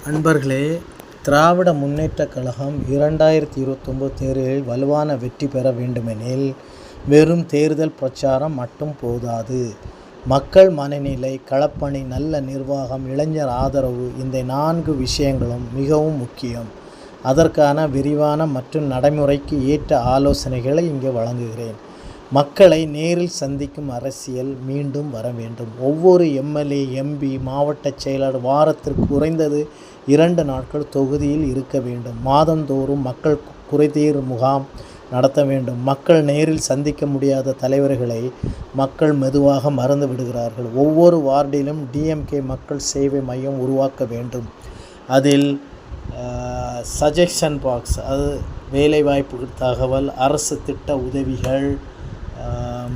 அன்பர்களே, திராவிட முன்னேற்றக் கழகம் 2029 தேர்தலில் வலுவான வெற்றி பெற வேண்டுமெனில் வெறும் தேர்தல் பிரச்சாரம் மட்டும் போதாது. மக்கள் மனநிலை, களப்பணி, நல்ல நிர்வாகம், இளைஞர் ஆதரவு, இந்த 4 விஷயங்களும் மிகவும் முக்கியம். அதற்கான விரிவான மற்றும் நடைமுறைக்கு ஏற்ற ஆலோசனைகளை இங்கே வழங்குகிறேன். மக்களை நேரில் சந்திக்கும் அரசியல் மீண்டும் வர வேண்டும். ஒவ்வொரு எம்எல்ஏ, எம்பி, மாவட்ட செயலாளர் வாரத்திற்கு குறைந்தது 2 நாட்கள் தொகுதியில் இருக்க வேண்டும். மாதந்தோறும் மக்கள் குறைதீர் முகாம் நடத்த வேண்டும். மக்கள் நேரில் சந்திக்க முடியாத தலைவர்களை மக்கள் மெதுவாக மறந்து விடுகிறார்கள். ஒவ்வொரு வார்டிலும் டிஎம்கே மக்கள் சேவை மையம் உருவாக்க வேண்டும். அதில் சஜஷன் பாக்ஸ், அது வேலைவாய்ப்பு தகவல், அரசு திட்ட உதவிகள்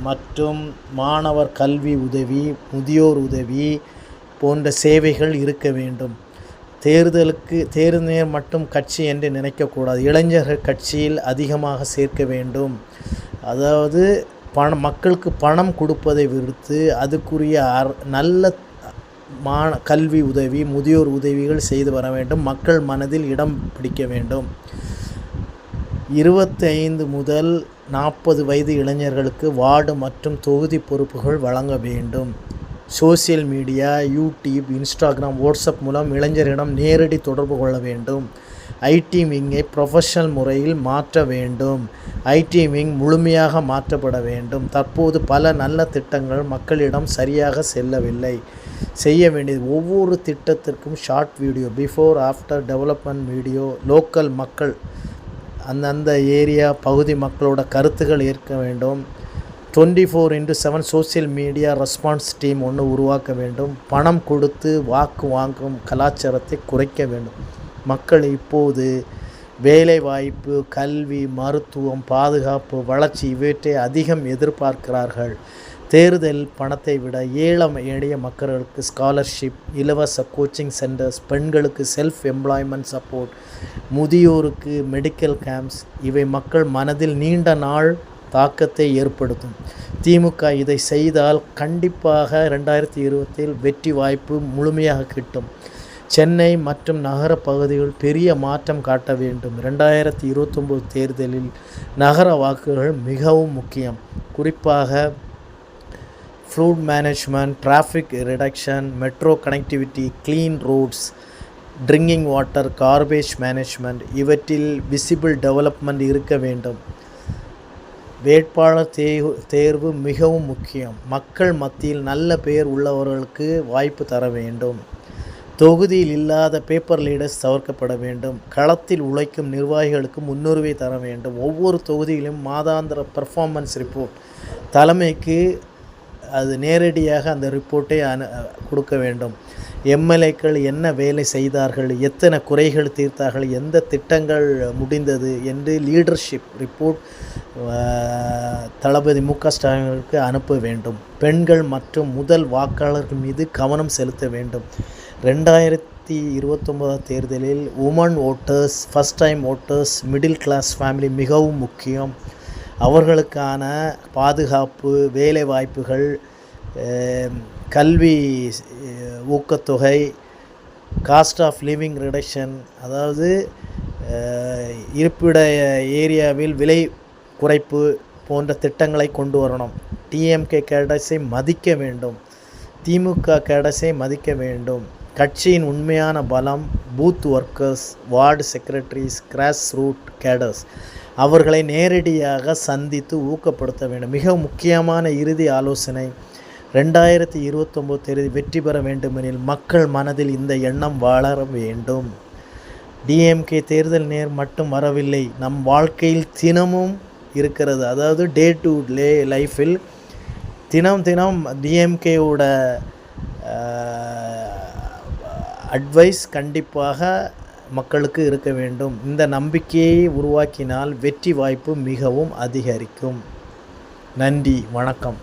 மற்றும் மாணவர் கல்வி உதவி, முதியோர் உதவி போன்ற சேவைகள் இருக்க வேண்டும். தேர்தல் மட்டும் கட்சி என்று நினைக்கக்கூடாது. இளைஞர்கள் கட்சியில் அதிகமாக சேர்க்க வேண்டும். அதாவது மக்களுக்கு பணம் கொடுப்பதை விடுத்து அதுக்குரிய நல்ல கல்வி உதவி, முதியோர் உதவிகள் செய்து வர வேண்டும். மக்கள் மனதில் இடம் பிடிக்க வேண்டும். 25 முதல் 40 வயது இளைஞர்களுக்கு வார்டு மற்றும் தொகுதி பொறுப்புகள் வழங்க வேண்டும். Social media, YouTube, Instagram, WhatsApp மூலம் இளைஞரிடம் நேரடி தொடர்பு கொள்ள வேண்டும். ஐடி விங்கை ப்ரொஃபஷனல் முறையில் மாற்ற வேண்டும். ஐடி விங் முழுமையாக மாற்றப்பட வேண்டும். தற்போது பல நல்ல திட்டங்கள் மக்களிடம் சரியாக செல்லவில்லை. செய்ய வேண்டியது ஒவ்வொரு திட்டத்திற்கும் short video, before after development video, local மக்கள் அந்தந்த ஏரியா பகுதி மக்களோட கருத்துக்கள் ஏற்க வேண்டும். 24x7 social media response team ஒன்று உருவாக்க வேண்டும். பணம் கொடுத்து வாக்கு வாங்கும் கலாச்சாரத்தை குறைக்க வேண்டும். மக்கள் இப்போது வேலைவாய்ப்பு, கல்வி, மருத்துவம், பாதுகாப்பு, வளர்ச்சி இவற்றை அதிகம் எதிர்பார்க்கிறார்கள். தேர்தல் பணத்தை விட எளிய மக்களுக்கு ஸ்காலர்ஷிப், இலவச கோச்சிங் சென்டர்ஸ், பெண்களுக்கு செல்ஃப் எம்ப்ளாய்மெண்ட் சப்போர்ட், முதியோருக்கு மெடிக்கல் கேம்ப்ஸ், இவை மக்கள் மனதில் நீண்ட நாள் தாக்கத்தை ஏற்படுத்தும். திமுக இதை செய்தால் கண்டிப்பாக 2020 வெற்றி வாய்ப்பு முழுமையாக கிட்டும். சென்னை மற்றும் நகர பகுதிகள் பெரிய மாற்றம் காட்ட வேண்டும். 2029 தேர்தலில் நகர வாக்குகள் மிகவும் முக்கியம். குறிப்பாக flood management, traffic reduction, metro connectivity, clean roads, drinking water, garbage management இவற்றில் விசிபிள் டெவலப்மெண்ட் இருக்க வேண்டும். வேட்பாளர் தேர்வு மிகவும் முக்கியம். மக்கள் மத்தியில் நல்ல பெயர் உள்ளவர்களுக்கு வாய்ப்பு தர வேண்டும். தொகுதியில் இல்லாத பேப்பர் லீடர்ஸ் தவிர்க்கப்பட வேண்டும். களத்தில் உழைக்கும் நிர்வாகிகளுக்கு முன்னுரிமை தர வேண்டும். ஒவ்வொரு தொகுதியிலும் மாதாந்திர பெர்ஃபார்மன்ஸ் ரிப்போர்ட் தலைமைக்கு அது நேரடியாக அந்த ரிப்போர்ட்டை கொடுக்க வேண்டும். எம்எல்ஏக்கள் என்ன வேலை செய்தார்கள், எத்தனை குறைகள் தீர்த்தார்கள், எந்த திட்டங்கள் முடிந்தது என்று லீடர்ஷிப் ரிப்போர்ட் தளபதி மு.க. ஸ்டாலினுக்கு அனுப்ப வேண்டும். பெண்கள் மற்றும் முதல் வாக்காளர்கள் மீது கவனம் செலுத்த வேண்டும். 2029 தேர்தலில் women voters, first time voters, middle class family மிகவும் முக்கியம். அவர்களுக்கான பாதுகாப்பு, வேலை வாய்ப்புகள், கல்வி ஊக்கத்தொகை, காஸ்ட் ஆஃப் லிவிங் ரிடக்ஷன், அதாவது இருப்பிட ஏரியாவில் விலை குறைப்பு போன்ற திட்டங்களை கொண்டு வரணும். டிஎம்கே கேடர்ஸை மதிக்க வேண்டும். திமுக கேடர்ஸை மதிக்க வேண்டும். கட்சியின் உண்மையான பலம் booth workers, ward secretaries, grass root cadres, அவர்களை நேரடியாக சந்தித்து ஊக்கப்படுத்த வேண்டும். மிக முக்கியமான இறுதி ஆலோசனை, 2029 தேர்தலில் வெற்றி பெற வேண்டுமெனில் மக்கள் மனதில் இந்த எண்ணம் வளர வேண்டும். டிஎம்கே தேர்தல் மட்டும் வரவில்லை, நம் வாழ்க்கையில் தினமும் இருக்கிறது. அதாவது டே டு டே லைஃப்பில் தினம் டிஎம்கேவோட அட்வைஸ் கண்டிப்பாக மக்களுக்கு இருக்க வேண்டும். இந்த நம்பிக்கையை உருவாக்கினால் வெற்றி வாய்ப்பு மிகவும் அதிகரிக்கும். நன்றி, வணக்கம்.